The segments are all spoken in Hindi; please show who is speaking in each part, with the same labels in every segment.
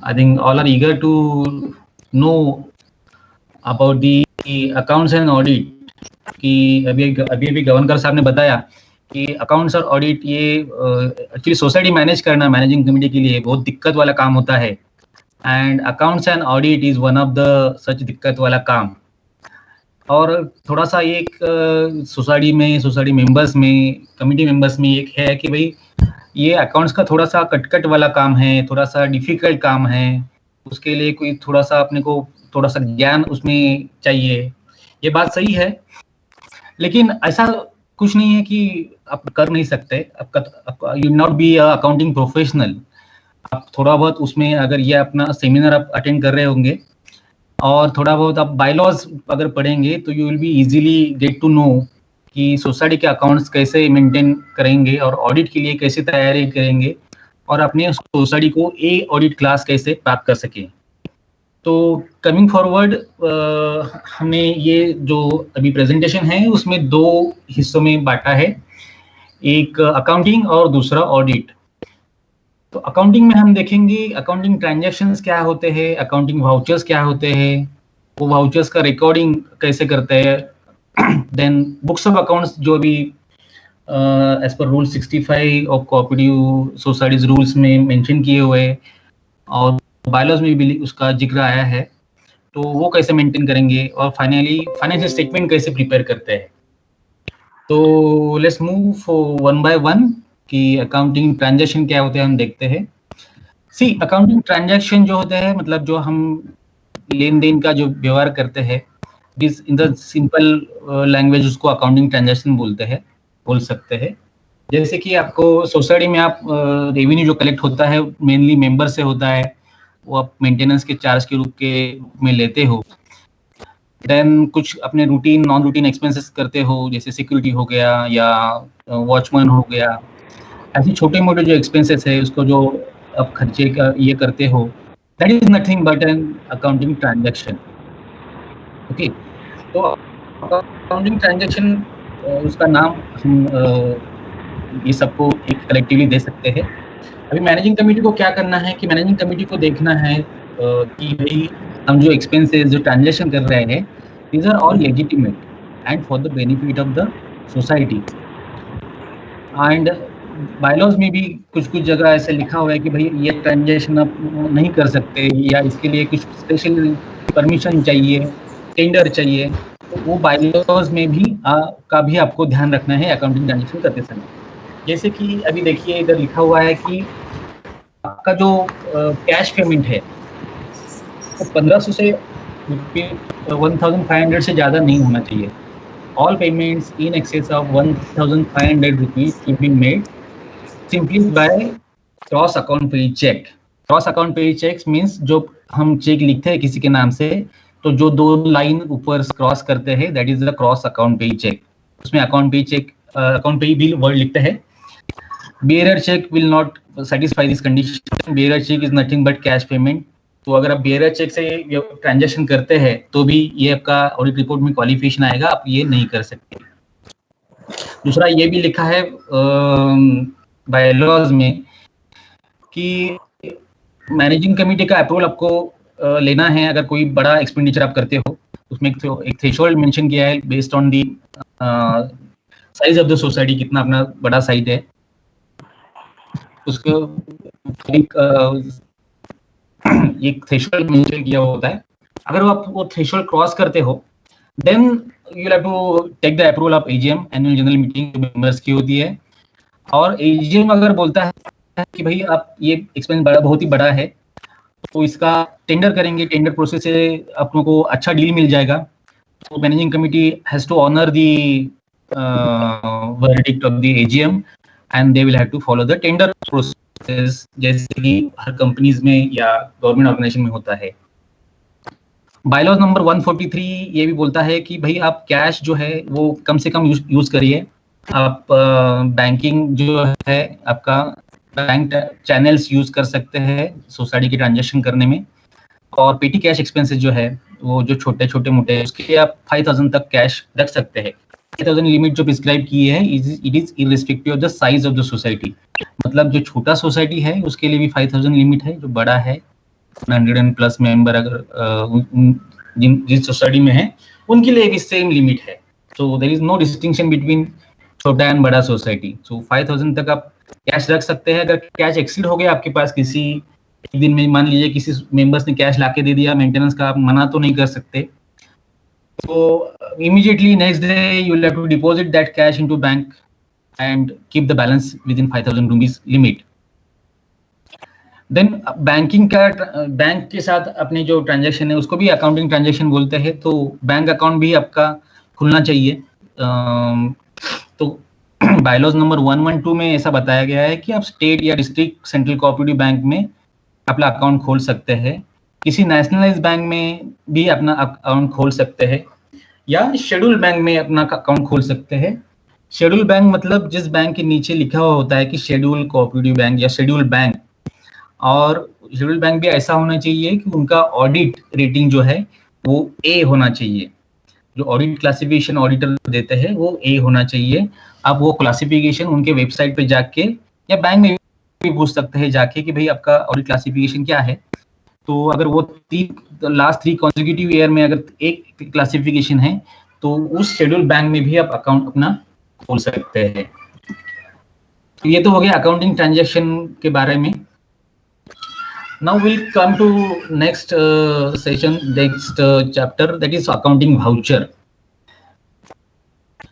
Speaker 1: I think all are eager to know about the accounts and audit कि अभी गवर्नर साहब ने बताया कि अकाउंट्स और ऑडिट ये एक्चुअली सोसाइटी मैनेज करना मैनेजिंग कमेटी के लिए बहुत दिक्कत वाला काम होता है and accounts and audit is one of the such दिक्कत वाला काम। और थोड़ा सा एक सोसाइटी मेंबर्स में कमेटी मेंबर्स में एक है कि भाई ये अकाउंट्स का थोड़ा सा कटकट वाला काम है, थोड़ा सा डिफिकल्ट काम है, उसके लिए कोई थोड़ा सा अपने को थोड़ा सा ज्ञान उसमें चाहिए। ये बात सही है, लेकिन ऐसा कुछ नहीं है कि आप कर नहीं सकते। आपका you not be accounting professional. आप थोड़ा बहुत उसमें अगर ये अपना सेमिनार आप अटेंड कर रहे होंगे और थोड़ा बहुत आप बायलॉज अगर पढ़ेंगे तो you will be easily get to know कि सोसाइटी के अकाउंट्स कैसे मेंटेन करेंगे और ऑडिट के लिए कैसे तैयारी करेंगे और अपने सोसाइटी को ए ऑडिट क्लास कैसे प्राप्त कर सकें। तो कमिंग फॉरवर्ड हमने ये जो अभी प्रेजेंटेशन है उसमें दो हिस्सों में बांटा है, एक अकाउंटिंग और दूसरा ऑडिट। तो अकाउंटिंग में हम देखेंगे अकाउंटिंग ट्रांजैक्शंस क्या होते हैं, अकाउंटिंग वाउचर्स क्या होते हैं, वो वाउचर्स का रिकॉर्डिंग कैसे करते हैं, देन बुक्स ऑफ अकाउंट्स जो भी as per rule 65 of cooperative societies rules में मेंशन किए हुए और बायलॉज में भी उसका जिक्र आया है, तो वो कैसे मेंटेन करेंगे और फाइनली फाइनेंशियल स्टेटमेंट कैसे प्रिपेयर करते हैं। तो let's move one by one कि अकाउंटिंग ट्रांजैक्शन क्या होते हैं हम देखते हैं। सी अकाउंटिंग ट्रांजैक्शन जो होते हैं मतलब जो हम लेन देन का जो व्यवहार करते हैं इन द सिंपल लैंग्वेज उसको अकाउंटिंग ट्रांजैक्शन बोल सकते हैं। जैसे कि आपको सोसाइटी में आप रेवेन्यू जो कलेक्ट होता है मेनली मेंबर से होता है, वो आप मेंटेनेंस के चार्ज के रूप में लेते हो। देन कुछ अपने रूटीन नॉन रूटीन एक्सपेंसेस करते हो, जैसे सिक्योरिटी हो गया या वॉचमैन हो गया, ऐसे छोटे मोटे जो एक्सपेंसेस है उसको जो आप खर्चे का ये करते हो, that is nothing but an accounting transaction. Okay, तो अकाउंटिंग ट्रांजैक्शन उसका नाम हम ये सबको एक कलेक्टिवली दे सकते हैं। अभी मैनेजिंग कमेटी को क्या करना है कि मैनेजिंग कमेटी को देखना है कि भाई हम जो एक्सपेंसेस जो ट्रांजैक्शन कर रहे हैं these are all legitimate and for the benefit of the society. And bylaws में भी कुछ जगह ऐसे लिखा हुआ है कि भाई ये ट्रांजैक्शन आप नहीं कर सकते या इसके लिए कुछ स्पेशल परमिशन चाहिए, टेंडर चाहिए, तो वो बायलॉज में भी का भी आपको ध्यान रखना है अकाउंटिंग ट्रांजैक्शन करते समय। जैसे कि अभी देखिए इधर लिखा हुआ है कि आपका जो कैश पेमेंट है वो 1500 से 1500 से ज़्यादा नहीं होना चाहिए। All payments in excess of 1,500 rupees can be made simply by cross account pay check. Cross account pay checks means जो हम चेक लिखते हैं किसी के नाम से, तो जो दो लाइन ऊपर क्रॉस करते हैं that is the cross account pay cheque. उसमें अकाउंट पे बिल वर्ड लिखते हैं। Bearer cheque will not satisfy this condition. Bearer cheque is nothing but cash payment. तो अगर आप बेयरर चेक से ट्रांजैक्शन करते हैं तो भी ये आपका ऑडिट रिपोर्ट में क्वालिफिकेशन आएगा, आप ये नहीं कर सकते। दूसरा ये भी लिखा है बायलॉज में कि मैनेजिंग कमेटी का अप्रूवल आपको लेना है अगर कोई बड़ा एक्सपेंडिचर आप करते हो। उसमें एक थ्रेशोल्ड मेंशन किया है based on the size of the society, कितना अपना बड़ा साइज है उसको एक थ्रेशोल्ड मेंशन किया होता है। अगर आप वो थ्रेशोल्ड क्रॉस करते हो then you have to take the approval of AGM, annual general meeting members की होती है। और एजीएम अगर बोलता है कि भाई आप ये एक्सपेंस बहुत ही बड़ा है तो इसका टेंडर करेंगे, टेंडर प्रोसेस से अपनों को अच्छा डील मिल जाएगा। तो managing committee has to honour the verdict of the AGM and they will have to follow the tender process, जैसे कि हर कंपनीज में या गवर्नमेंट ऑर्गेनाइजेशन में होता है। बायलॉज नंबर 143 ये भी बोलता है कि भाई आप कैश जो है वो कम से कम यूज करिए। आप बैंकिंग जो है आपका बैंक चैनल्स यूज कर सकते हैं सोसाइटी की ट्रांजैक्शन करने में। और पेटी कैश एक्सपेंसेस जो है वो जो छोटे मोटे उसके आप 5000 तक कैश रख सकते हैं। 5000 लिमिट जो प्रिस्क्राइब की है it is irrespective of the size of the society. मतलब जो छोटा सोसाइटी है उसके लिए भी 5000 लिमिट है, जो बड़ा है 100+ मेंबर अगर जिस सोसाइटी में है उनके लिए भी सेम लिमिट है। So there is no distinction between छोटा एंड बड़ा सोसाइटी। सो 5000 तक आप कैश रख सकते हैं। अगर कैश एक्सीड हो गया आपके पास किसी एक दिन में, मान लीजिए किसी मेंबर्स ने कैश लाके दे दिया मेंटेनेंस का, आप मना तो नहीं कर सकते। तो immediately next day you will have to deposit that cash into bank and keep the balance within 5000 rupees limit. Then banking का, बैंक के साथ अपने जो ट्रांजैक्शन है उसको भी अकाउंटिंग ट्रांजैक्शन बोलते हैं। तो बैंक अकाउंट भी आपका खुलना चाहिए। तो बायलॉज नंबर 112 में ऐसा बताया गया है कि आप स्टेट या डिस्ट्रिक्ट सेंट्रल कोऑपरेटिव बैंक में अपना अकाउंट खोल सकते हैं। किसी नेशनलाइज बैंक में भी अपना अकाउंट खोल सकते हैं, या शेड्यूल बैंक में अपना अकाउंट खोल सकते हैं। शेड्यूल बैंक मतलब जिस बैंक के नीचे लिखा हुआ होता है कि शेड्यूल कोऑपरेटिव बैंक या शेड्यूल बैंक। और शेड्यूल बैंक भी ऐसा होना चाहिए कि उनका ऑडिट रेटिंग जो है वो ए होना चाहिए। जो ऑडिट क्लासिफिकेशन ऑडिटर देते हैं वो ए होना चाहिए। आप वो क्लासिफिकेशन उनके वेबसाइट पे जाके या बैंक में भी पूछ सकते हैं जाके कि भाई आपका ऑडिट क्लासिफिकेशन क्या है। तो अगर वो लास्ट 3 कॉन्सेक्यूटिव ईयर में अगर एक क्लासिफिकेशन है तो उस शेड्यूल बैंक में भी आप अकाउंट अपना खोल सकते हैं। तो ये तो हो गया अकाउंटिंग ट्रांजैक्शन के बारे में। Now we'll come to next session, next chapter, that is accounting voucher.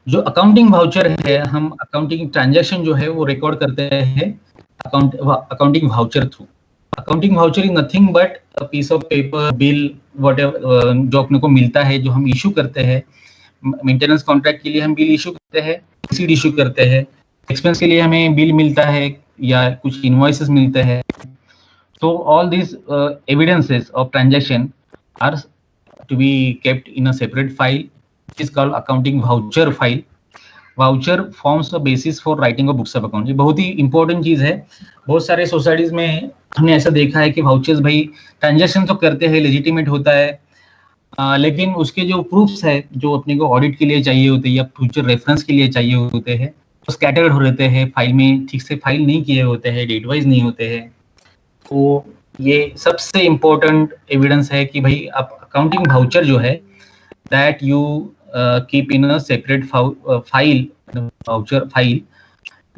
Speaker 1: जो अकाउंटिंग वाउचर है, हम अकाउंटिंग ट्रांजैक्शन जो है वो रिकॉर्ड करते हैं accounting voucher through. Accounting voucher is nothing but a piece of paper, bill, whatever जो अपने को मिलता है, जो हम इशू करते हैं। मेंटेनेंस कॉन्ट्रैक्ट के लिए हम बिल इशू करते हैं, रिसीट इशू करते हैं। एक्सपेंस के लिए हमें बिल मिलता है या कुछ इनवॉइसेस मिलते हैं। So all these evidences of transaction are to be kept in a separate file, which is called accounting voucher file. Voucher forms the basis for writing of books of account. ये बहुत ही important चीज है। बहुत सारे सोसाइटीज में हमने ऐसा देखा है कि वाउचर्स भाई ट्रांजेक्शन तो करते हैं, लेजिटिमेट होता है, लेकिन उसके जो प्रूफ्स है जो अपने को ऑडिट के लिए चाहिए होते हैं या फ्यूचर रेफरेंस के लिए चाहिए होते हैं, तो स्कैटर्ड हो रहते हैं, फाइल में ठीक से फाइल नहीं किए होते हैं, डेट वाइज नहीं होते हैं। तो ये सबसे इम्पोर्टेंट एविडेंस है कि भाई आप अकाउंटिंग वाउचर जो है that you keep in a separate file, voucher file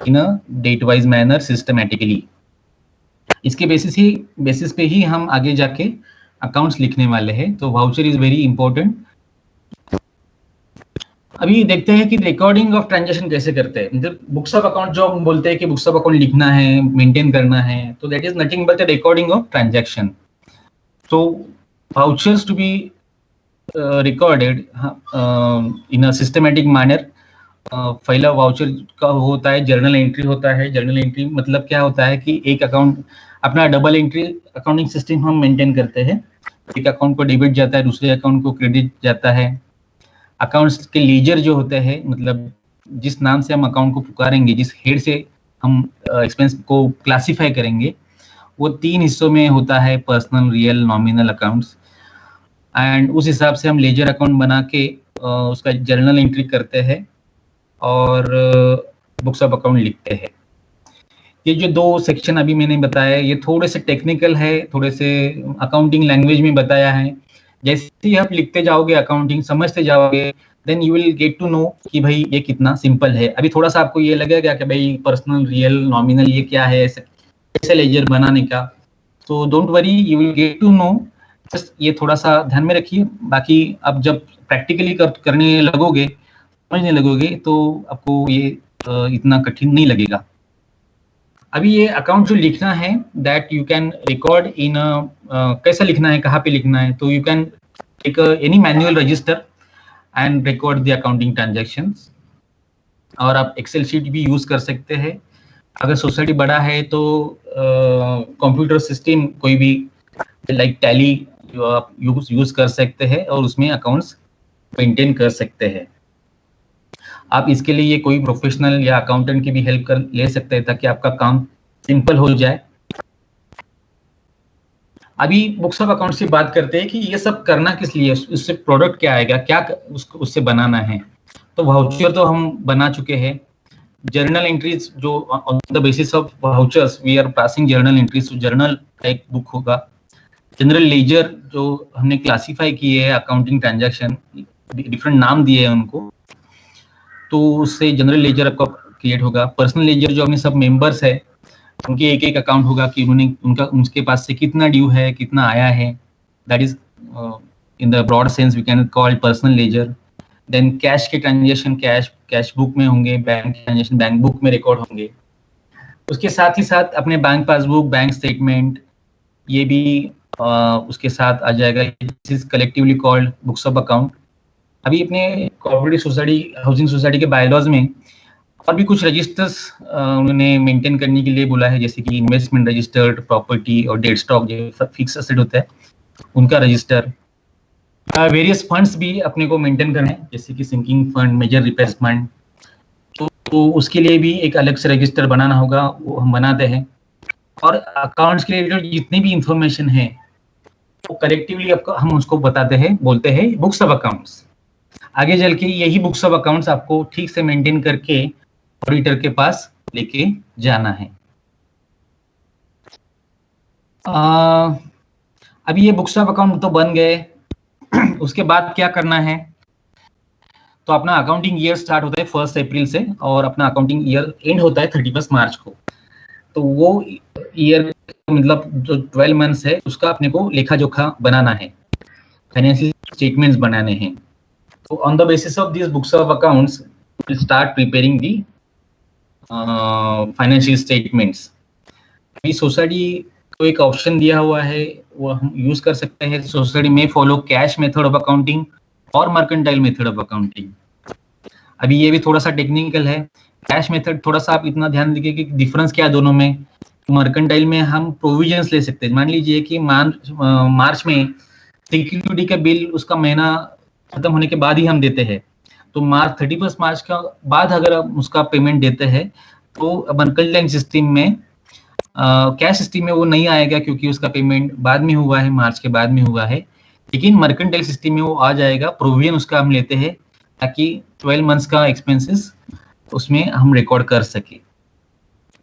Speaker 1: in a date wise manner systematically. इसके बेसिस पे ही हम आगे जाके अकाउंट्स लिखने वाले हैं। तो वाउचर इज वेरी इंपॉर्टेंट। अभी देखते हैं कि रिकॉर्डिंग ऑफ ट्रांजैक्शन कैसे करते हैं। मतलब बुक्स ऑफ अकाउंट जो हम बोलते हैं कि बुक्स ऑफ अकाउंट लिखना है, मेंटेन करना है, तो that is nothing but the recording of transaction. तो vouchers to be recorded in a systematic manner. पहला वाउचर का होता है जर्नल एंट्री होता है। जर्नल एंट्री मतलब क्या होता है कि एक अकाउंट अपना डबल एंट्री अकाउंटिंग सिस्टम हम मेंटेन करते हैं। एक अकाउंट को डेबिट जाता है, दूसरे अकाउंट को क्रेडिट जाता है। अकाउंट्स के लीजर जो होते हैं, मतलब जिस नाम से हम अकाउंट को पुकारेंगे, जिस हेड से हम एक्सपेंस को क्लासिफाई करेंगे, वो 3 हिस्सों में होता है, personal, real, nominal accounts. And उस हिसाब से हम लेजर अकाउंट बना के उसका जर्नल एंट्री करते हैं और बुक्स ऑफ अकाउंट लिखते हैं। ये जो 2 सेक्शन अभी मैंने बताया ये थोड़े से टेक्निकल है, थोड़े से अकाउंटिंग लैंग्वेज में बताया है। जैसे ही आप लिखते जाओगे, अकाउंटिंग समझते जाओगे, then you will get to know कि भाई ये कितना सिंपल है। अभी थोड़ा सा आपको ये लगेगा कि भाई पर्सनल, रियल, नॉमिनल ये क्या है, ऐसे लेजर बनाने का। तो don't worry, you will get to know. Just ये थोड़ा सा ध्यान में रखिए। बाकी आप जब प्रैक्टिकली करने लगोगे, समझने लगोगे, तो आपको ये इतना कठिन नहीं लगेगा। अभी ये अकाउंट जो लिखना है that you can record in कैसा लिखना है, कहाँ पे लिखना है, तो you can take any manual register and record the accounting transactions. और आप एक्सेल शीट भी यूज कर सकते हैं। अगर सोसाइटी बड़ा है तो कंप्यूटर सिस्टम कोई भी लाइक टैली जो आप यूज कर सकते हैं और उसमें अकाउंट्स मेंटेन कर सकते हैं। आप इसके लिए कोई प्रोफेशनल या अकाउंटेंट की भी हेल्प कर ले सकते हैं ताकि आपका काम सिंपल हो जाए। अभी बुक्स ऑफ अकाउंट्स की बात करते हैं कि ये सब करना किस लिए, उससे प्रोडक्ट क्या आएगा, क्या उससे बनाना है। तो वाउचर तो हम बना चुके हैं। जर्नल एंट्रीज जो on the basis of vouchers we are passing journal entries, journal का एक बुक होगा जनरल लेजर जो हमने क्लासिफाई किए है अकाउंटिंग ट्रांजैक्शन, डिफरेंट नाम दिए हैं उनको, तो उससे जनरल लेजर आपका क्रिएट होगा। पर्सनल लेजर जो अपने सब मेंबर्स है उनके एक एक अकाउंट होगा कि उन्होंने उनके पास से कितना ड्यू है, कितना आया है। That is in the broad sense we can call personal ledger. Then cash के ट्रांजेक्शन कैश बुक में होंगे, बैंक ट्रांजेक्शन बैंक बुक में रिकॉर्ड होंगे। उसके साथ ही साथ अपने बैंक पासबुक, बैंक स्टेटमेंट, ये भी उसके साथ आ जाएगा। This is collectively called books of account. अभी अपने कोऑपरेटिव सोसाइटी, हाउसिंग सोसाइटी के बायलॉज में और भी कुछ रजिस्टर्स उन्होंने मेंटेन करने के लिए बोला है, जैसे कि इन्वेस्टमेंट रजिस्टर्ड, प्रॉपर्टी और डेट स्टॉक जो फिक्स एसेट होता है उनका रजिस्टर। वेरियस फंड्स भी अपने को मेंटेन करने हैं, जैसे कि sinking fund, major repairs fund, तो उसके लिए भी एक अलग से रजिस्टर बनाना होगा, वो हम बनाते हैं। और अकाउंट्स के रिलेटेड जितनी भी इंफॉर्मेशन है वो कलेक्टिवली हम उसको बताते हैं, बोलते हैं बुक्स ऑफ अकाउंट्स। आगे चल के यही बुक्स ऑफ अकाउंट्स आपको ठीक से मेंटेन करके ऑडिटर के पास लेके जाना है। अभी ये बुक्स ऑफ अकाउंट तो बन गए, उसके बाद क्या करना है? तो अपना अकाउंटिंग ईयर स्टार्ट होता है 1 अप्रैल से और अपना अकाउंटिंग ईयर एंड होता है 31 मार्च को। तो वो ईयर मतलब जो 12 मंथ्स है उसका अपने को लेखा जोखा बनाना है, फाइनेंशियल स्टेटमेंट्स बनाने हैं। तो on the basis of this books of accounts will start preparing the financial statements. अभी सोसाइटी को एक ऑप्शन दिया हुआ है, वो हम यूज कर सकते हैं। सोसाइटी में follow cash method of accounting और मर्केंटाइल मेथड ऑफ अकाउंटिंग। अभी ये भी थोड़ा सा टेक्निकल है। कैश मेथड थोड़ा सा आप इतना ध्यान दीजिए कि डिफरेंस क्या है दोनों में। मर्केंटाइल में हम प्रोविजंस ले सकते हैं। मान लीजिए कि मार्च में सिक्योरिटी का बिल उसका महीना खत्म होने के बाद ही हम देते हैं, तो 31 मार्च का बाद अगर हम उसका पेमेंट देते हैं तो मर्केंटाइल सिस्टम में, कैश सिस्टम में वो नहीं आएगा क्योंकि उसका पेमेंट बाद में हुआ है, मार्च के बाद में हुआ है। लेकिन मर्केंटाइल सिस्टम में वो आ जाएगा, प्रोविजन उसका हम लेते हैं ताकि 12 मंथ्स का एक्सपेंसेस उसमें हम रिकॉर्ड कर सके।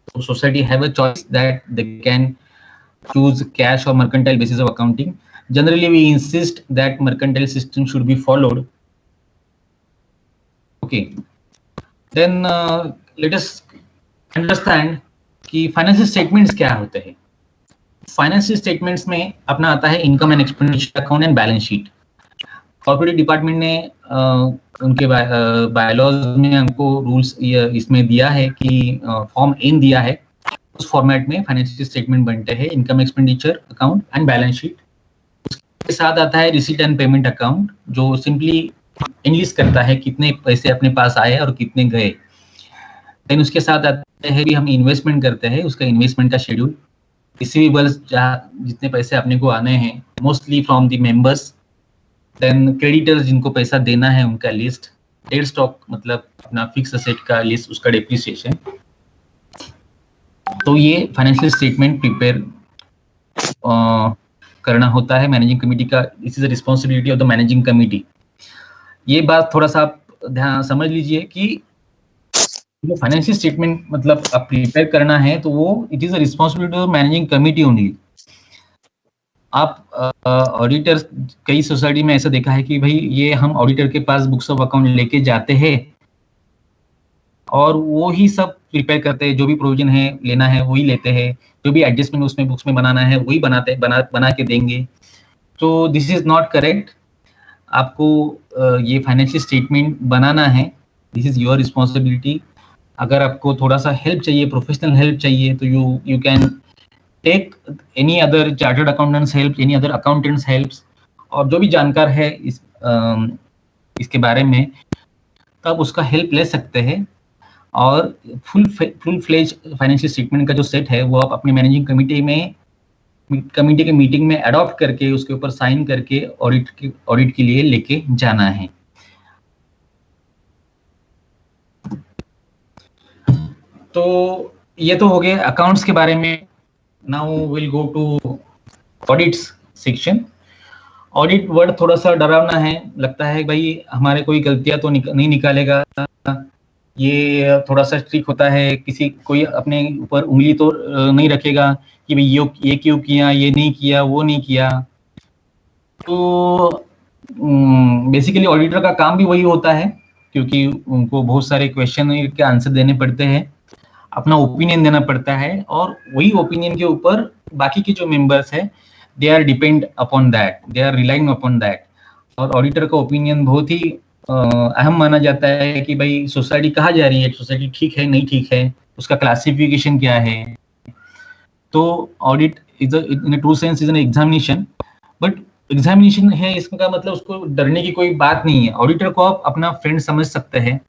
Speaker 1: तो society have a choice that they can choose cash और mercantile basis of accounting. Generally we insist that mercantile system should be followed. Okay, then let us understand कि फाइनेंशियल स्टेटमेंट्स क्या होते हैं। फाइनेंशियल स्टेटमेंट्स में अपना आता है income and expenditure account and balance sheet. Corporate department ने उनके बायलॉज में हमको रूल्स इसमें दिया है कि फॉर्म एन दिया है, उस फॉर्मेट में फाइनेंशियल स्टेटमेंट बनते हैं, income expenditure account and balance sheet. उसके साथ आता है रिसीट एंड पेमेंट अकाउंट, जो सिंपली इंग्लिश करता है कितने पैसे अपने पास आए और कितने गए। देन उसके साथ आते हैं भी हम इन्वेस्टमेंट करते हैं, उसका इन्वेस्टमेंट का शेड्यूल, रिसीवेबल्स जितने पैसे अपने को आने हैं mostly from the members. Then creditors जिनको पैसा देना है उनका लिस्ट, डेट स्टॉक मतलब अपना फिक्स एसेट का लिस्ट, उसका डेप्रिसिएशन। तो ये फाइनेंशियल स्टेटमेंट प्रिपेयर करना होता है मैनेजिंग कमेटी का। This is the responsibility of the managing committee. ये बात थोड़ा सा आप ध्यान समझ लीजिए कि जो फाइनेंशियल स्टेटमेंट मतलब आप प्रिपेयर करना है तो वो it is the responsibility of managing committee only. आप ऑडिटर, कई सोसाइटी में ऐसा देखा है कि भाई ये हम ऑडिटर के पास बुक्स ऑफ अकाउंट लेके जाते हैं और वो ही सब प्रिपेयर करते हैं, जो भी प्रोविजन है लेना है वही लेते हैं, जो भी एडजस्टमेंट उसमें बुक्स में बनाना है वही बना के देंगे। तो दिस इज नॉट करेक्ट। आपको ये फाइनेंशियल स्टेटमेंट बनाना है, दिस इज योर रिस्पॉन्सिबिलिटी। अगर आपको थोड़ा सा हेल्प चाहिए, प्रोफेशनल हेल्प चाहिए, तो you can take any other chartered accountants help, any other accountants helps, और जो भी जानकार है इसके बारे में, तो आप उसका हेल्प ले सकते हैं। और फुल फ्लेज फाइनेंशियल स्टेटमेंट का जो सेट है वो आप अपनी मैनेजिंग कमेटी के मीटिंग में अडॉप्ट करके उसके ऊपर साइन करके ऑडिट के लिए लेके जाना है। तो ये तो हो गए अकाउंट्स के बारे में। Now will go to audits section. Audit word थोड़ा सा डरावना है, लगता है भाई हमारे कोई गलतियां तो नहीं निकालेगा, ये थोड़ा सा स्ट्रिक्ट होता है, किसी कोई अपने ऊपर उंगली तो नहीं रखेगा कि भाई ये क्यों किया, ये नहीं किया, वो नहीं किया। तो बेसिकली ऑडिटर का काम भी वही होता है, क्योंकि उनको बहुत सारे क्वेश्चन के आंसर देने पड़ते हैं, अपना ओपिनियन देना पड़ता है, और वही ओपिनियन के ऊपर बाकी के जो मेंबर्स है they are depend upon that, they are relying upon that. और ऑडिटर का ओपिनियन बहुत ही अहम माना जाता है कि भाई सोसाइटी कहाँ जा रही है, सोसाइटी ठीक है नहीं ठीक है, उसका क्लासिफिकेशन क्या है। तो audit is in true sense is an examination, but examination है इसका मतलब उसको डरने की कोई बात नहीं है। ऑडिटर को आप अपना फ्रेंड समझ सकते हैं,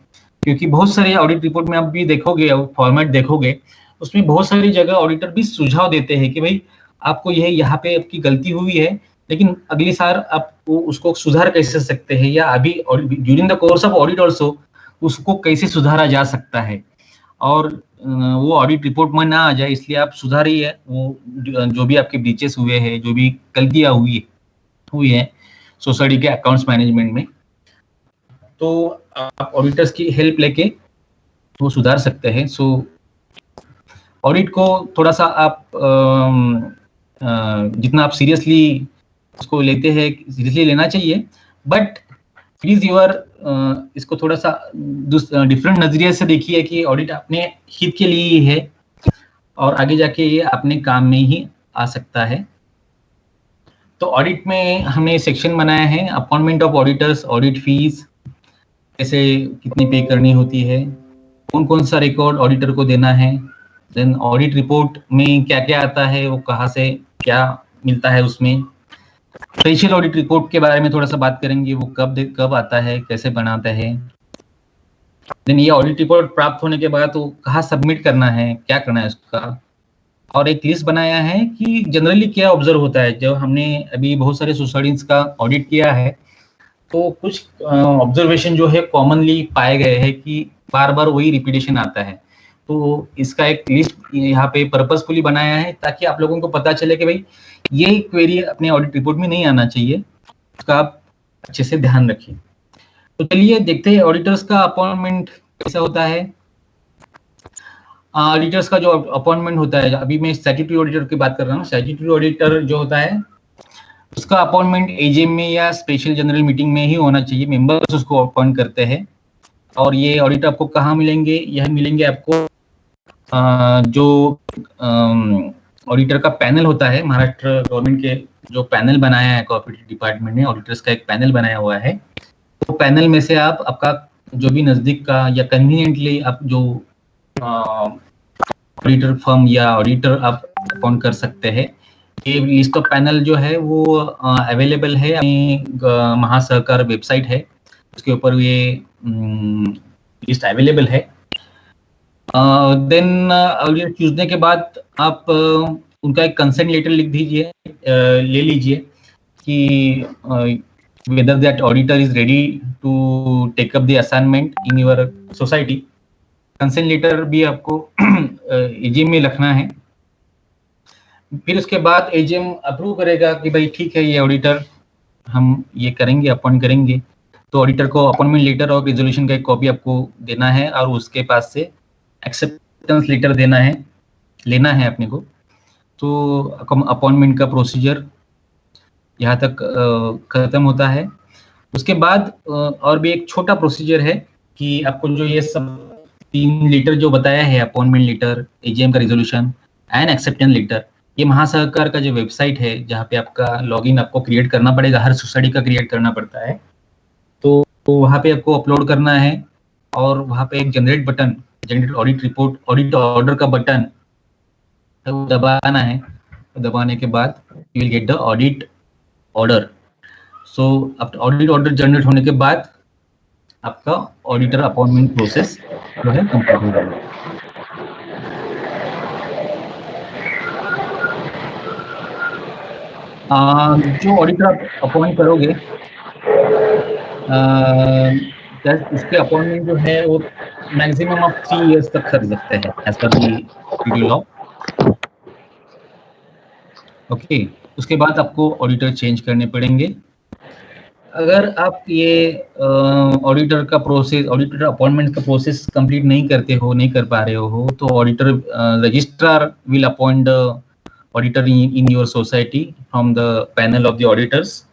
Speaker 1: क्योंकि बहुत सारे ऑडिट रिपोर्ट में आप भी देखोगे, फॉर्मेट देखोगे, उसमें बहुत सारी जगह ऑडिटर भी सुझाव देते हैं कि भाई आपको यह यहाँ पे आपकी गलती हुई है, लेकिन अगली साल आप उसको सुधार कैसे सकते हैं, या अभी during the course of audit also उसको कैसे सुधारा जा सकता है, और वो ऑडिट रिपोर्ट में ना आ जाए, इसलिए आप सुधारिए वो जो भी आपके ब्रीचेस हुए हैं, जो भी गलतियां हुई है सोसाइटी के अकाउंट्स मैनेजमेंट में, तो आप ऑडिटर्स की हेल्प लेके वो सुधार सकते हैं। सो ऑडिट को थोड़ा सा आप जितना आप सीरियसली उसको लेते हैं, सीरियसली लेना चाहिए, बट प्लीज इसको थोड़ा सा डिफरेंट नजरिए से देखिए कि ऑडिट अपने हित के लिए ही है, और आगे जाके ये अपने काम में ही आ सकता है। तो ऑडिट में हमने सेक्शन बनाया है, appointment of auditors, audit fees कैसे कितनी पे करनी होती है, कौन कौन सा रिकॉर्ड ऑडिटर को देना है, देन ऑडिट रिपोर्ट में क्या क्या आता है, वो कहाँ से क्या मिलता है उसमें। स्पेशल ऑडिट रिपोर्ट के बारे में थोड़ा सा बात करेंगे, वो कब आता है, कैसे बनाता है। देन ये ऑडिट रिपोर्ट प्राप्त होने के बाद वो कहाँ सबमिट करना है, क्या करना है उसका, और एक लिस्ट बनाया है कि जनरली क्या ऑब्जर्व होता है। जब हमने अभी बहुत सारे सोसाइटीज का ऑडिट किया है, तो कुछ ऑब्जर्वेशन जो है कॉमनली पाए गए हैं कि बार बार वही रिपीटेशन आता है। तो इसका एक लिस्ट यहाँ पे पर्पसफुली बनाया है, ताकि आप लोगों को पता चले कि भाई ये क्वेरी अपने ऑडिट रिपोर्ट में नहीं आना चाहिए, उसका आप अच्छे से ध्यान रखिए। तो चलिए देखते हैं ऑडिटर्स का अपॉइंटमेंट कैसा होता है। ऑडिटर्स का जो अपॉइंटमेंट होता है, अभी मैं स्टैट्यूटरी ऑडिटर की बात कर रहा हूँ। स्टैट्यूटरी ऑडिटर जो होता है उसका अपॉइंटमेंट एजीएम में या स्पेशल जनरल मीटिंग में ही होना चाहिए, मेंबर्स उसको अपॉइंट करते हैं। और ये ऑडिट आपको कहाँ मिलेंगे, यह मिलेंगे आपको जो ऑडिटर का पैनल होता है, महाराष्ट्र गवर्नमेंट के जो पैनल बनाया है कॉर्पोरेट डिपार्टमेंट ने, ऑडिटर्स का एक पैनल बनाया हुआ है। तो पैनल में से आप आपका जो भी नजदीक का या कन्वीनियंटली आप जो ऑडिटर फर्म या ऑडिटर आप अपॉइंट कर सकते हैं। ये लिस्ट ऑफ पैनल जो है वो अवेलेबल है अपनी महासहकार वेबसाइट है, उसके ऊपर ये लिस्ट अवेलेबल है। देन ऑडिटर चूजने के बाद आप उनका एक कंसेंट लेटर लिख दीजिए, ले लीजिए कि whether that auditor is ready to take up the assignment in your society। Consent letter भी आपको एजीएम में लिखना है। फिर उसके बाद एजीएम अप्रूव करेगा कि भाई ठीक है, ये ऑडिटर हम ये करेंगे, अपॉइंट करेंगे। तो ऑडिटर को अपॉइंटमेंट लेटर और रिजोल्यूशन का एक कॉपी आपको देना है, और उसके पास से एक्सेप्टेंस लेटर देना है, लेना है अपने को। तो अपॉइंटमेंट का प्रोसीजर यहाँ तक खत्म होता है। उसके बाद और भी एक छोटा प्रोसीजर है कि आपको जो ये सब 3 लेटर जो बताया है, अपॉइंटमेंट लेटर, एजीएम का रिजोल्यूशन एंड एक्सेप्टेंस लेटर, ये महासहकार का जो वेबसाइट है जहाँ पे आपका लॉगिन आपको क्रिएट करना पड़ेगा, हर सोसाइटी का क्रिएट करना पड़ता है। तो वहाँ पे आपको अपलोड करना है, और वहाँ पे एक generate button, generate audit report, audit order का बटन दबाना है। दबाने के बाद you will get the audit order. So अब ऑडिट ऑर्डर जनरेट होने के बाद आपका ऑडिटर अपॉइंटमेंट प्रोसेस जो है कंप्लीट हो जाएगा। जो ऑडिटर आप अपॉइंट करोगे, उसके अपॉइंटमेंट जो है वो मैक्सिमम आप 3 इयर्स तक कर सकते हैं as per the law. Okay, उसके बाद आपको ऑडिटर चेंज करने पड़ेंगे। अगर आप ये ऑडिटर का प्रोसेस, ऑडिटर अपॉइंटमेंट का प्रोसेस कंप्लीट नहीं करते हो, नहीं कर पा रहे हो, तो auditor registrar will appoint the auditor in your society from the panel of the auditors.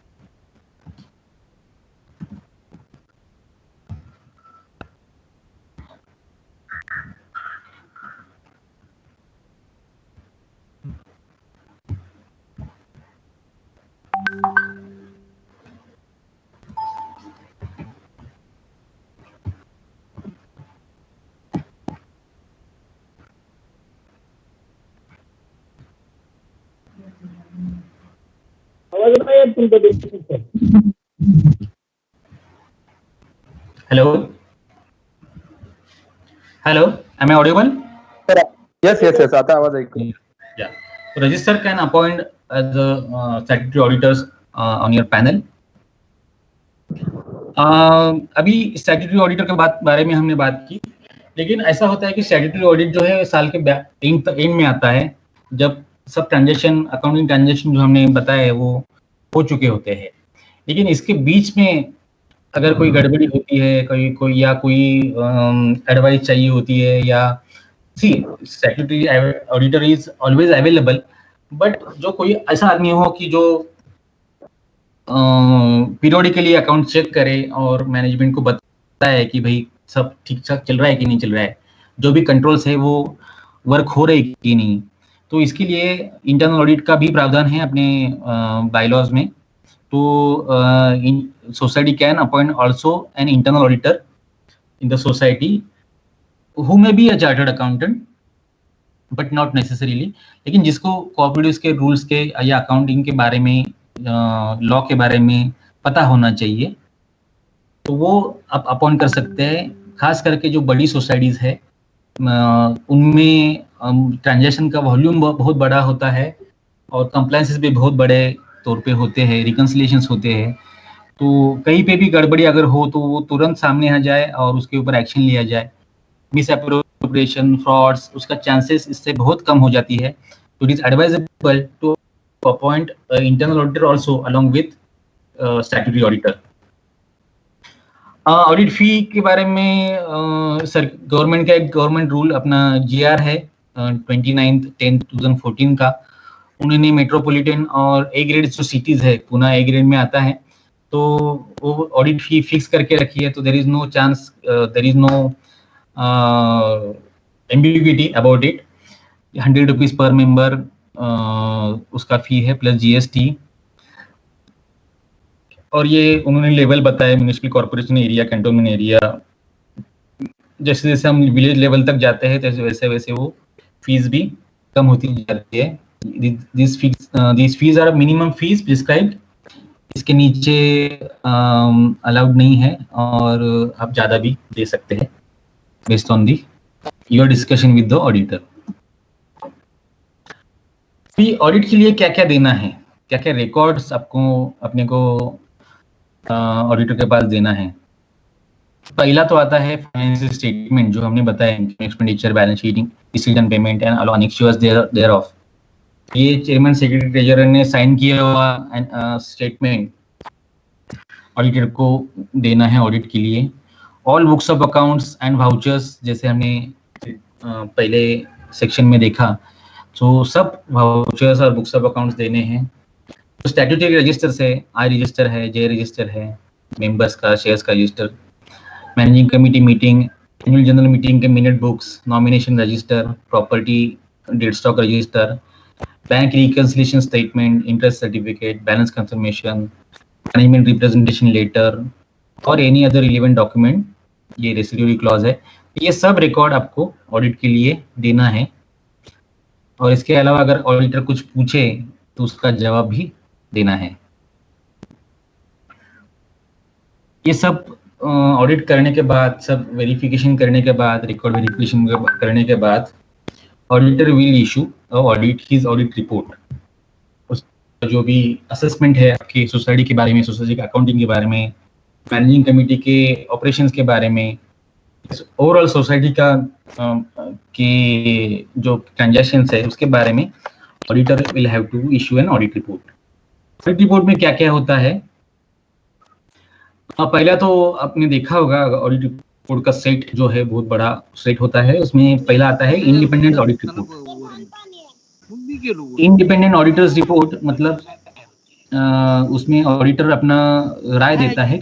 Speaker 1: Hello, hello, am I audible?
Speaker 2: Yes, आता आवाज ऐकू.
Speaker 1: Yeah, so register can appoint as a statutory auditors on your panel. अभी स्टैट्यूटरी ऑडिटर के बारे में हमने बात की, लेकिन ऐसा होता है कि स्टैट्यूटरी ऑडिट जो है साल के एंड में आता है, जब सब ट्रांजेक्शन, अकाउंटिंग ट्रांजेक्शन जो हमने बताया है वो हो चुके होते हैं। लेकिन इसके बीच में अगर कोई गड़बड़ी होती है, कोई एडवाइस चाहिए होती है, या सी statutory auditor is always available, but जो कोई ऐसा आदमी हो कि जो पीरियोडिकली अकाउंट चेक करे और मैनेजमेंट को बताए कि भाई सब ठीक ठाक चल रहा है कि नहीं चल रहा है, जो भी कंट्रोल्स है वो वर्क हो रहे कि नहीं। तो इसके लिए इंटरनल ऑडिट का भी प्रावधान है अपने बायलॉज में। तो society can appoint also an internal auditor in the society who may be a chartered accountant but not necessarily, लेकिन जिसको कोऑपरेटिव्स के रूल्स के या अकाउंटिंग के बारे में, लॉ के बारे में पता होना चाहिए, तो वो आप अपॉइंट कर सकते हैं। खास करके जो बड़ी सोसाइटीज है उनमें ट्रांजैक्शन का वॉल्यूम बहुत बड़ा होता है और कंप्लायंसेस भी बहुत बड़े तौर पे होते हैं, रिकंसिलिएशंस होते हैं। तो कहीं पे भी गड़बड़ी अगर हो तो वो तुरंत सामने आ जाए और उसके ऊपर एक्शन लिया जाए। मिस एप्रोप्रिएशन, फ्रॉड्स, उसका चांसेस इससे बहुत कम हो जाती है। तो it is advisable to appoint internal auditor also along with statutory auditor. Audit fee के बारे में सर गवर्नमेंट का एक गवर्नमेंट रूल अपना जीआर है 29/10/2014 का। उन्होंने मेट्रोपॉलिटन और ए ग्रेड जो सिटीज है, पुणे ए ग्रेड में आता है, तो वो ऑडिट फी फिक्स करके रखी है। तो there is no chance, there is no ambiguity about it. 100 rupees पर मेंबर उसका फी है प्लस जीएसटी। और ये उन्होंने लेवल बताया, municipal corporation area, cantonment area, जैसे जैसे हम विलेज लेवल तक जाते हैं तैसे वैसे वैसे वो फीस भी कम होती जाती है। This fees are minimum fees prescribed, इसके नीचे अलाउड नहीं है और आप ज़्यादा भी दे सकते हैं based on the your discussion with the auditor. Audit के लिए क्या क्या देना है, क्या क्या रिकॉर्ड्स आपको अपने को ऑडिटर के पास देना है। पहला तो आता है फाइनेंशियल स्टेटमेंट, जो हमने बताया, income expenditure, balance sheet, receipt and payment and all annexures thereof। ये चेयरमैन, सेक्रेटरी, ट्रेजरर ने साइन किया हुआ स्टेटमेंट ऑडिटर को देना है ऑडिट के लिए। All books of accounts and vouchers, जैसे हमने पहले सेक्शन में देखा, तो सब वाउचर्स और बुक्स ऑफ अकाउंट्स देने हैं। तो स्टैट्यूटरी रजिस्टर्स है, आई रजिस्टर है, जे रजिस्टर है, मेंबर्स का, शेयर्स का register, managing committee meeting, annual general meeting के minute books, nomination register, property dead stock register, bank reconciliation statement, interest certificate, balance confirmation, management representation letter और एनी अदर रिलेवेंट डॉक्यूमेंट, ये रेसिड्यूरी क्लॉज है। ये सब रिकॉर्ड आपको ऑडिट के लिए देना है। और इसके अलावा अगर ऑडिटर कुछ पूछे तो उसका जवाब भी देना है। ये सब ऑडिट करने के बाद, सब वेरिफिकेशन करने के बाद, रिकॉर्ड वेरिफिकेशन करने के बाद, auditor will issue audit his audit report. उसका जो भी असेसमेंट है आपकी सोसाइटी के बारे में, सोसाइटी के अकाउंटिंग के बारे में, मैनेजिंग कमेटी के ऑपरेशंस के बारे में, ओवरऑल सोसाइटी का के जो ट्रांजैक्शंस है उसके बारे में, auditor will have to issue an audit report. Audit report में क्या क्या होता है, पहला तो आपने देखा होगा ऑडिट रिपोर्ट का सेट जो है बहुत बड़ा सेट होता है। उसमें पहला आता है independent audit report. Independent auditors report मतलब उसमें ऑडिटर अपना राय देता है,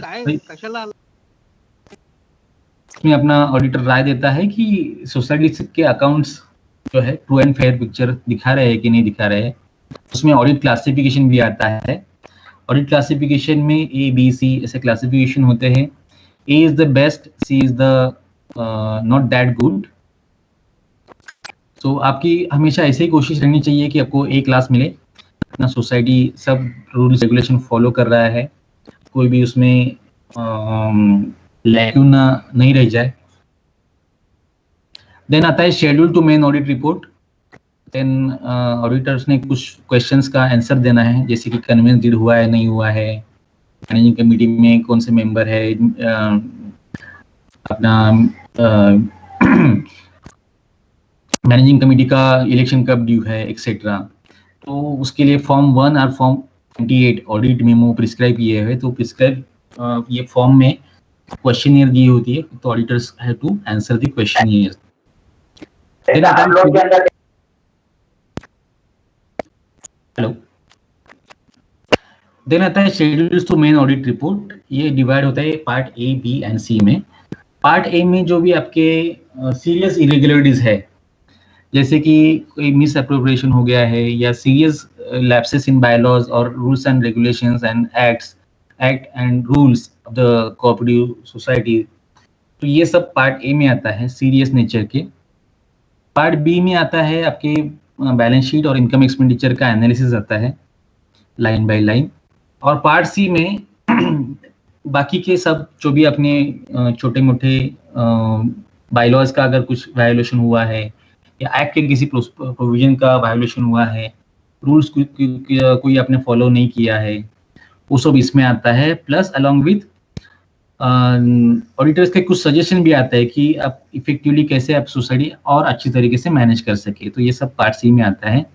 Speaker 1: उसमें अपना ऑडिटर राय देता है कि सोसाइटी के अकाउंट्स जो है ट्रू एंड फेयर पिक्चर दिखा रहे हैं कि नहीं दिखा रहे हैं। उसमें ऑडिट क्लासिफिकेशन भी आता है। ऑडिट क्लासिफिकेशन में ए बी सी ऐसे क्लासिफिकेशन होते हैं। A is the best, C is the not that good. तो आपकी हमेशा ऐसे ही कोशिश रहनी चाहिए कि आपको ए क्लास मिले, अपना सोसाइटी सब रूल्स रेगुलेशन फॉलो कर रहा है, कोई भी उसमें लैक्यूना नहीं रह जाए। देन आता है schedule to main audit report. Then auditors ने कुछ क्वेश्चंस का आंसर देना है, जैसे कि कन्वेंस डीड हुआ है नहीं हुआ है, मैनेजिंग कमेटी में कौन से मेंबर है, अपना मैनेजिंग कमेटी का इलेक्शन कब ड्यू है एक्सेट्रा। तो उसके लिए फॉर्म 1 और फॉर्म 28 ऑडिट मेमो प्रिस्क्राइब किए हुए। तो प्रिस्क्राइब ये फॉर्म में क्वेश्चनियर दी होती है, तो auditors have to answer the questionnaire. Hello, then आता है schedules to main audit report. ये डिवाइड होता है part A B and C में। पार्ट ए में जो भी आपके सीरियस इरेगुलरिटीज है, जैसे कि कोई मिस अप्रोप्रिएशन हो गया है या सीरियस लैप्सेस इन बायलॉज और rules and regulations and act and rules of the cooperative society, तो ये सब पार्ट ए में आता है सीरियस नेचर के। पार्ट बी में आता है आपके बैलेंस शीट और इनकम एक्सपेंडिचर का एनालिसिस आता है लाइन बाय लाइन। और पार्ट सी में बाकी के सब जो भी अपने छोटे मोटे बायलॉज का अगर कुछ वायोलेशन हुआ है या एक्ट के किसी प्रोविजन का वायोलेशन हुआ है, रूल्स कोई आपने फॉलो नहीं किया है, वो सब इसमें आता है। प्लस अलॉन्ग विथ ऑडिटर्स के कुछ सजेशन भी आता है कि आप इफेक्टिवली कैसे आप सोसाइटी और अच्छी तरीके से मैनेज कर सके, तो ये सब पार्ट सी में आता है।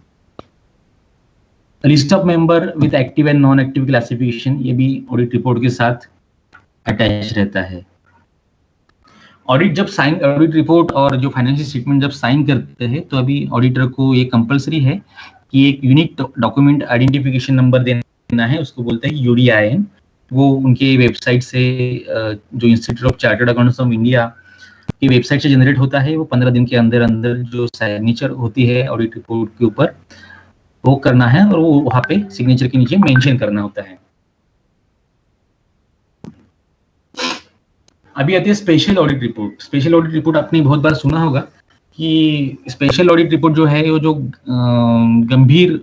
Speaker 1: List of member with active and non active classification, ये भी ऑडिट रिपोर्ट के साथ अटैच रहता है। ऑडिट रिपोर्ट और जो फाइनेंशियल स्टेटमेंट जब साइन करते हैं, तो अभी ऑडिटर को ये कंपलसरी है कि एक यूनिक डॉक्यूमेंट आइडेंटिफिकेशन नंबर देना है, उसको बोलते हैं यूडीआईएन। वो उनके वेबसाइट से जो institute of chartered accountants of India की वेबसाइट से जनरेट होता है। वो 15 दिन के अंदर अंदर जो सिग्नेचर होती है ऑडिट रिपोर्ट के ऊपर वो करना है, और वो वहाँ पे सिग्नेचर के नीचे मेंशन करना होता है। अभी आती है special audit report. Special audit report आपने बहुत बार सुना होगा कि स्पेशल ऑडिट रिपोर्ट जो है वो जो गंभीर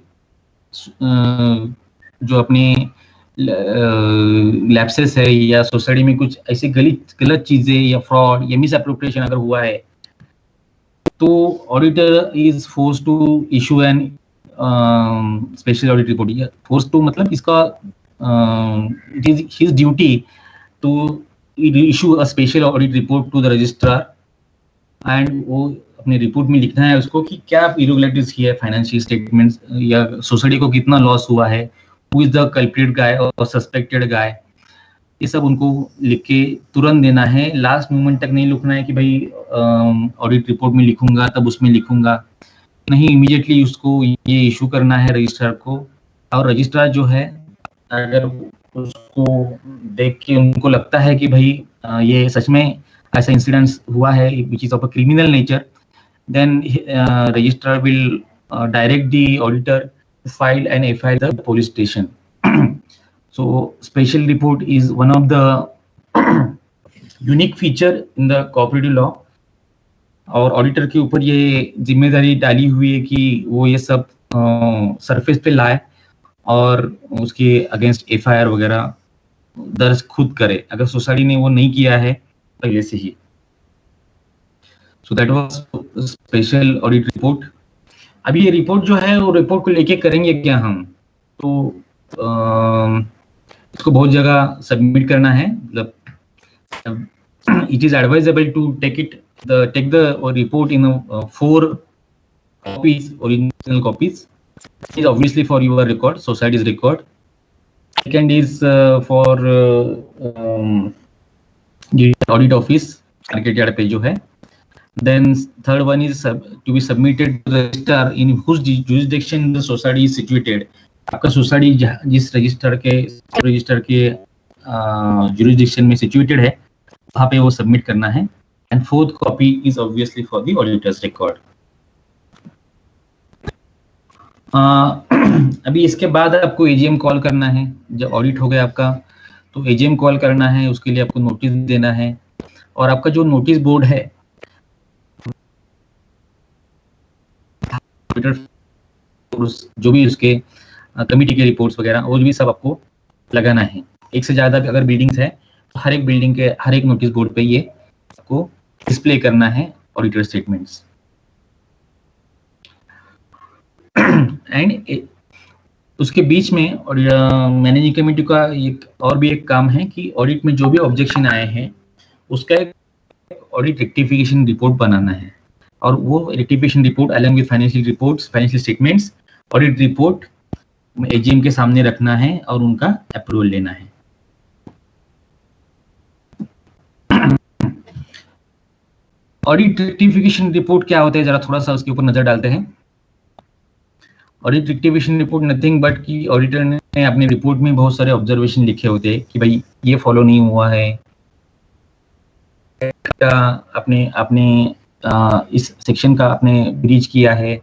Speaker 1: जो अपने लैप्सेस है या सोसाइटी में कुछ ऐसे गलत चीजें या फ्रॉड या मिस अप्रोप्रिएशन अगर हुआ है, तो auditor is force to issue an special audit report. Force to मतलब इसका it is his duty to issue a special audit report to the registrar, and वो अपने रिपोर्ट में लिखना है उसको कि क्या इरेगुलरिटीज की है फाइनेंशियल स्टेटमेंट्स या सोसाइटी को कितना लॉस हुआ है, हु इज द कल्प्रिट गाय और सस्पेक्टेड गाय, ये सब उनको लिख के तुरंत देना है। लास्ट मोमेंट तक नहीं लिखना है कि भाई ऑडिट रिपोर्ट में लिखूंगा तब उसमें लिखूंगा, नहीं, इमीडिएटली उसको ये इशू करना है रजिस्ट्रार को। और रजिस्ट्रार जो है अगर उसको देख के उनको लगता है कि भाई ये सच में ऐसा इंसिडेंट हुआ है which is of a criminal nature, then registrar will direct the auditor to file an FIR the police station. So special report is one of the unique feature in the cooperative law, और ऑडिटर के ऊपर ये जिम्मेदारी डाली हुई है कि वो ये सब सरफेस पे लाए और उसके अगेंस्ट एफआईआर वगैरह दर्ज खुद करे, अगर सोसाइटी ने वो नहीं किया है पहले से ही। So that was special audit report. अभी ये रिपोर्ट जो है वो रिपोर्ट को लेके करेंगे क्या हम, तो इसको बहुत जगह सबमिट करना है। मतलब it is advisable to take the report in 4 copies, original copies. It is obviously for your record, society's record. second is for the audit office market yard पे जो है. Then third one is to be submitted to the registrar in whose jurisdiction the society is situated. आपका सोसाइटी जिस रजिस्टर के jurisdiction में situated है वहाँ पे वो सबमिट करना है. And fourth copy is obviously for the auditor's record. अभी इसके बाद आपको एजीएम कॉल करना है. जब ऑडिट हो गया आपका तो एजीएम कॉल करना है, उसके लिए आपको नोटिस देना है. और आपका जो नोटिस बोर्ड है जो भी उसके कमिटी के रिपोर्ट्स वगैरह वो भी सब आपको लगाना है. एक से ज्यादा अगर बिल्डिंग्स है तो हर एक बिल्डिंग के हर एक नोटिस बोर्ड पे ये आपको डिस्प्ले करना है ऑडिटर स्टेटमेंट्स. एंड उसके बीच में मैनेजिंग कमेटी का एक और भी एक काम है कि ऑडिट में जो भी ऑब्जेक्शन आए हैं उसका एक ऑडिट रेक्टिफिकेशन रिपोर्ट बनाना है. और वो rectification report along with financial reports, financial statements, audit report AGM के सामने रखना है और उनका अप्रूवल लेना है. ऑडिट रेक्टिफिकेशन रिपोर्ट क्या होता है, जरा थोड़ा सा उसके ऊपर नजर डालते हैं. Audit rectification report nothing but कि ऑडिटर ने अपने रिपोर्ट में बहुत सारे ऑब्जर्वेशन लिखे होते हैं कि भाई ये फॉलो नहीं हुआ है, अपने इस सेक्शन का आपने ब्रीच किया है,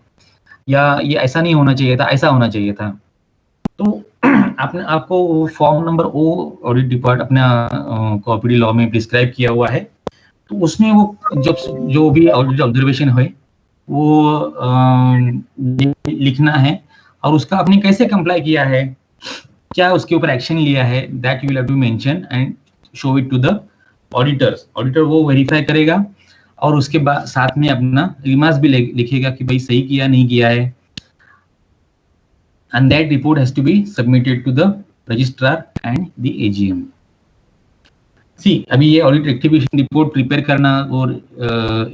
Speaker 1: या ये ऐसा नहीं होना चाहिए था, ऐसा होना चाहिए था. तो आपको form number O audit report अपना कॉपीडी लॉ में प्रिस्क्राइब किया हुआ है. तो उसमें वो जो भी ऑडिट ऑब्जर्वेशन है वो लिखना है और उसका आपने कैसे कंप्लाई किया है, क्या उसके ऊपर एक्शन लिया है, that you will have to mention and show it to the auditors. Auditor वो वेरीफाई करेगा और उसके बाद साथ में अपना रिमार्क्स भी लिखेगा कि भाई सही किया नहीं किया है. And that report has to be submitted to the registrar and the AGM. अभी ये ऑडिट रेक्टिफिकेशन रिपोर्ट प्रिपेयर करना और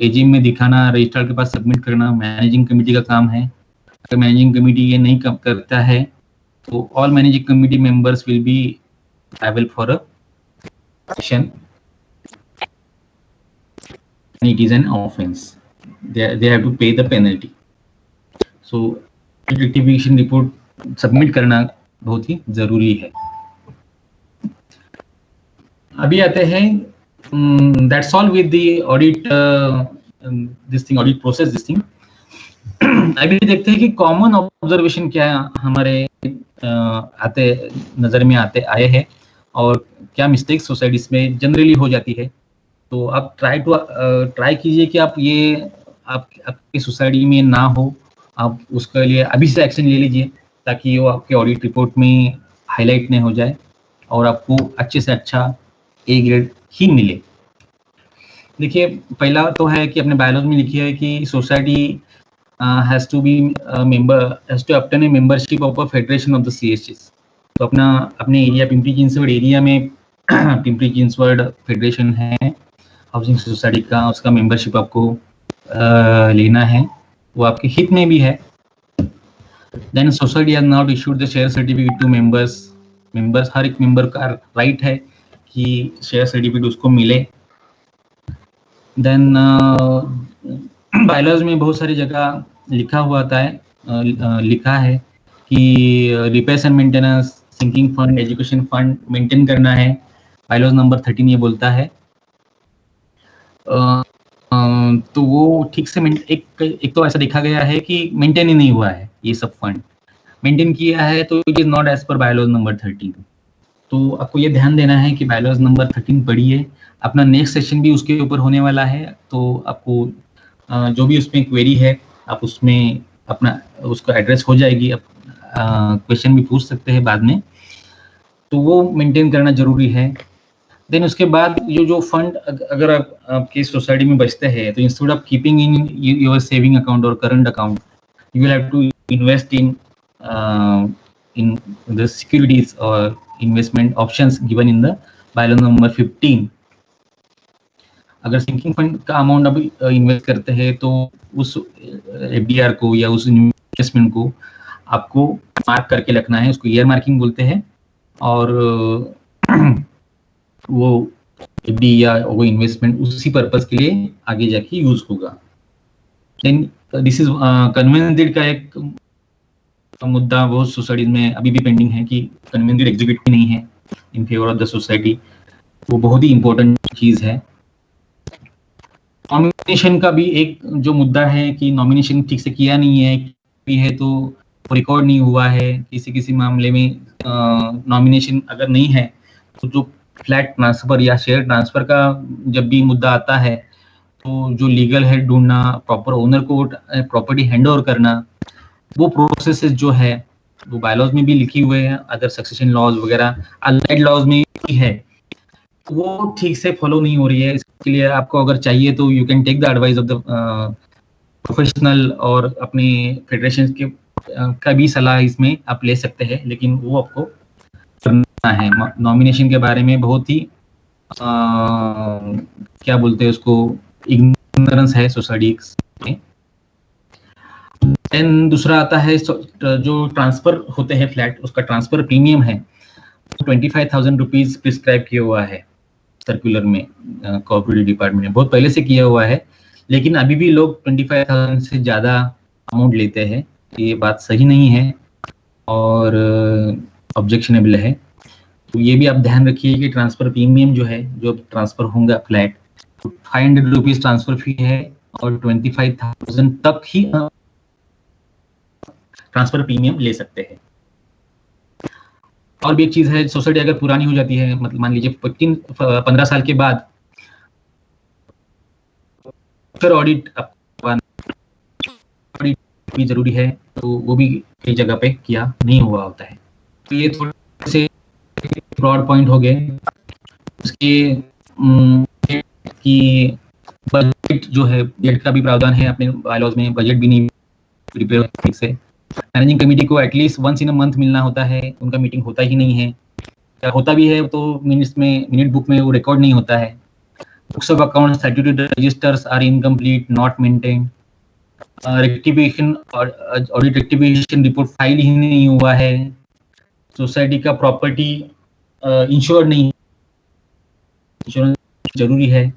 Speaker 1: एजीएम में दिखाना, रजिस्ट्रार के पास सबमिट करना मैनेजिंग कमेटी का काम है. अगर मैनेजिंग कमेटी ये नहीं करता है तो all managing committee members will be liable for a action. It is an offense. They have to pay the penalty. So rectification report submit करना बहुत ही जरूरी है. अभी आते हैं that's all with the audit audit process this thing. अभी देखते हैं कि कॉमन ऑब्जर्वेशन क्या हमारे नजर में आए हैं और क्या मिस्टेक्स सोसाइटीज में जनरली हो जाती है. तो आप ट्राई कीजिए कि आप ये आपकी सोसाइटी में ना हो, आप उसके लिए अभी से एक्शन ले लीजिए ताकि वो आपके ऑडिट रिपोर्ट में हाईलाइट नहीं हो जाए और आपको अच्छे से अच्छा ए ग्रेड ही मिले. देखिए, पहला तो है कि अपने बायोलॉजी में लिखी है कि society has to obtain a membership of a federation of the CHS. तो अपने एरिया पिंपरी चिंचवड एरिया में पिंपरी चिंचवड फेडरेशन है हाउसिंग सोसाइटी का, उसका मेंबरशिप आपको लेना है, वो आपके हित में भी है. Then society has not issued the share certificate to members हर एक मेंबर का राइट है कि शेयर सर्टिफिकेट उसको मिले. देन बायलॉज में बहुत सारी जगह लिखा है कि repairs and maintenance, sinking fund, education fund maintain करना है. बायलॉज नंबर 13 ये बोलता है. तो वो ठीक से एक तो ऐसा देखा गया है कि मेंटेन ही नहीं हुआ है. ये सब फंड मेंटेन किया है तो it is not as per bylaws number 13. तो आपको ये ध्यान देना है कि बायलॉज नंबर 13 पढ़िए. अपना नेक्स्ट सेशन भी उसके ऊपर होने वाला है, तो आपको जो भी उसमें क्वेरी है आप उसमें अपना उसको एड्रेस हो जाएगी. आप क्वेश्चन भी पूछ सकते हैं बाद में, तो वो मेंटेन करना जरूरी है. देन उसके बाद जो फंड अगर आपकी सोसाइटी में बचते हैं तो instead of keeping in your saving account और current account you will have to invest in the securities और investment options given in the bylaw number 15. अगर सिंकिंग फंड का अमाउंट अभी इन्वेस्ट करते हैं तो उस एफडीआर को या उस इन्वेस्टमेंट को आपको मार्क करके रखना है. उसको ईयर मार्किंग बोलते हैं. और वो एफडी या वो इन्वेस्टमेंट उसी पर्पस के लिए आगे जाके यूज होगा। Then this is conveyance deed का एक मुद्दा बहुत सोसाइटीज में अभी भी पेंडिंग है कि कन्वेंस डीड एग्जीक्यूट नहीं है in favour of the society. वो बहुत ही इंपॉर्टेंट चीज है। नॉमिनेशन का भी एक जो मुद्दा है कि नॉमिनेशन ठीक से किया नहीं है, भी है तो रिकॉर्ड नहीं हुआ है। किसी मामले में नॉमिनेशन अगर नहीं है तो जो फ्लैट ट्रांसफर या शेयर ट्रांसफर का जब भी मुद्दा आता है तो जो लीगल हेड ढूंढना, प्रॉपर ओनर को प्रॉपर्टी हैंड ओवर करना, वो प्रोसेस जो है वो बायलॉज में भी लिखी हुए हैं, अदर सक्सेशन लॉज वगैरह अलाइड लॉज में भी है, वो ठीक से फॉलो नहीं हो रही है। इसके लिए आपको अगर चाहिए तो you can take the advice of the professional और अपने फेडरेशन के का भी सलाह इसमें आप ले सकते हैं, लेकिन वो आपको करना है। नॉमिनेशन के बारे में बहुत ही क्या बोलते हैं उसको, इग्नोरेंस है सोसाइटी में। देन दूसरा आता है जो ट्रांसफर होते हैं फ्लैट, उसका ट्रांसफर प्रीमियम है 25,000 रुपीज प्रिस्क्राइब किया हुआ है सर्कुलर में, कोऑपरेटिव डिपार्टमेंट ने बहुत पहले से किया हुआ है, लेकिन अभी भी लोग 25,000 से ज़्यादा अमाउंट लेते हैं। ये बात सही नहीं है और ऑब्जेक्शनेबल है। तो ये भी आप ध्यान रखिए कि ट्रांसफर प्रीमियम जो है, जो ट्रांसफर होगा फ्लैट, 500 रुपीज ट्रांसफर फी है और 25,000 तक ही ट्रांसफर प्रीमियम ले सकते हैं। और भी एक चीज है, सोसाइटी अगर पुरानी हो जाती है, मतलब मान लीजिए 15 साल के बाद ऑडिट भी जरूरी है, तो वो भी कई जगह पे किया नहीं हुआ होता है। तो ये थोड़े से ब्रॉड पॉइंट हो गए। उसके कि बजट जो है, बजट का भी प्रावधान है अपने बायलॉज में, बजट भी नहीं प्रिपेयर ठीक से। मैनेजिंग कमेटी को at least once in a month मिलना होता है, उनका मीटिंग होता ही नहीं है, या होता भी है तो मिनट बुक में वो रिकॉर्ड नहीं होता है। Books of account, statutory registers are incomplete, not maintained. Rectification और ऑडिट रेक्टिफिकेशन रिपोर्ट फाइल ही नहीं हुआ है। सोसाइटी का प्रॉपर्टी इंश्योर्ड नहीं, इंश्योरेंस जरूरी है।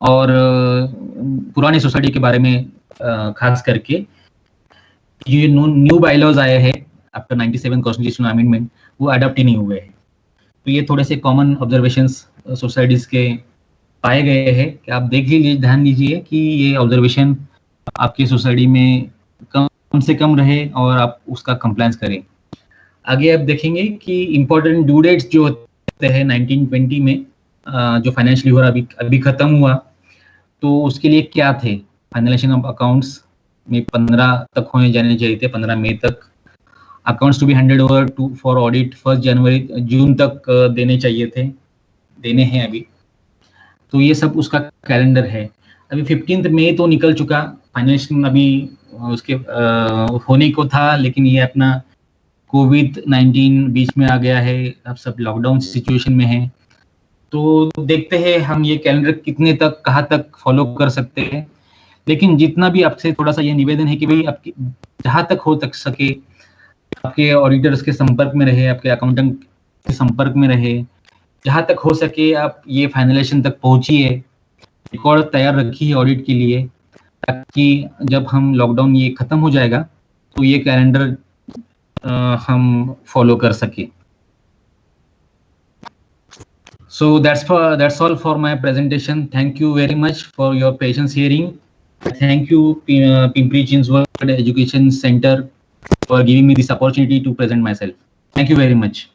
Speaker 1: और पुरानी सोसाइटी के बारे में खास करके ये न्यू बायलॉज आए हैं आफ्टर 97 कॉन्स्टिट्यूशनल अमेंडमेंट, वो अडॉप्ट ही नहीं हुए हैं। तो ये थोड़े से कॉमन ऑब्जर्वेशंस सोसाइटीज के पाए गए हैं कि आप देख लीजिए, ध्यान दीजिए कि ये ऑब्जर्वेशन आपकी सोसाइटी में कम से कम रहे और आप उसका कंप्लायंस करें। आगे आप देखेंगे कि इम्पोर्टेंट ड्यू डेट्स जो होते हैं 1920 में, जो फाइनेंशियल ईयर अभी खत्म हुआ, तो उसके लिए क्या थे। फाइनलाइजेशन ऑफ अकाउंट्स में 15 तक होने जाने चाहिए थे, 15 मई तक। Accounts to be handed over for audit 1 जून तक देने चाहिए थे, देने हैं अभी। तो ये सब उसका कैलेंडर है। अभी 15 मई तो निकल चुका, फाइनेंशियल अभी उसके होने को था, लेकिन ये अपना कोविड-19 बीच में आ गया है, अब सब लॉकडाउन सिचुएशन में है। तो देखते हैं हम ये कैलेंडर कितने तक, कहाँ तक फॉलो कर सकते हैं। लेकिन जितना भी आपसे थोड़ा सा ये निवेदन है कि भाई आपकी जहाँ तक हो तक सके आपके ऑडिटर्स के संपर्क में रहे, आपके अकाउंटेंट के संपर्क में रहे, जहाँ तक हो सके आप ये फाइनलाइजेशन तक पहुंचिए, रिकॉर्ड तैयार रखिए ऑडिट के लिए, ताकि जब हम लॉकडाउन ये खत्म हो जाएगा तो ये कैलेंडर हम फॉलो कर सके। So that's all for my presentation. Thank you very much for your patience hearing. Thank you Pimpri Chinchwad Education Center for giving me this opportunity to present myself. Thank you very much.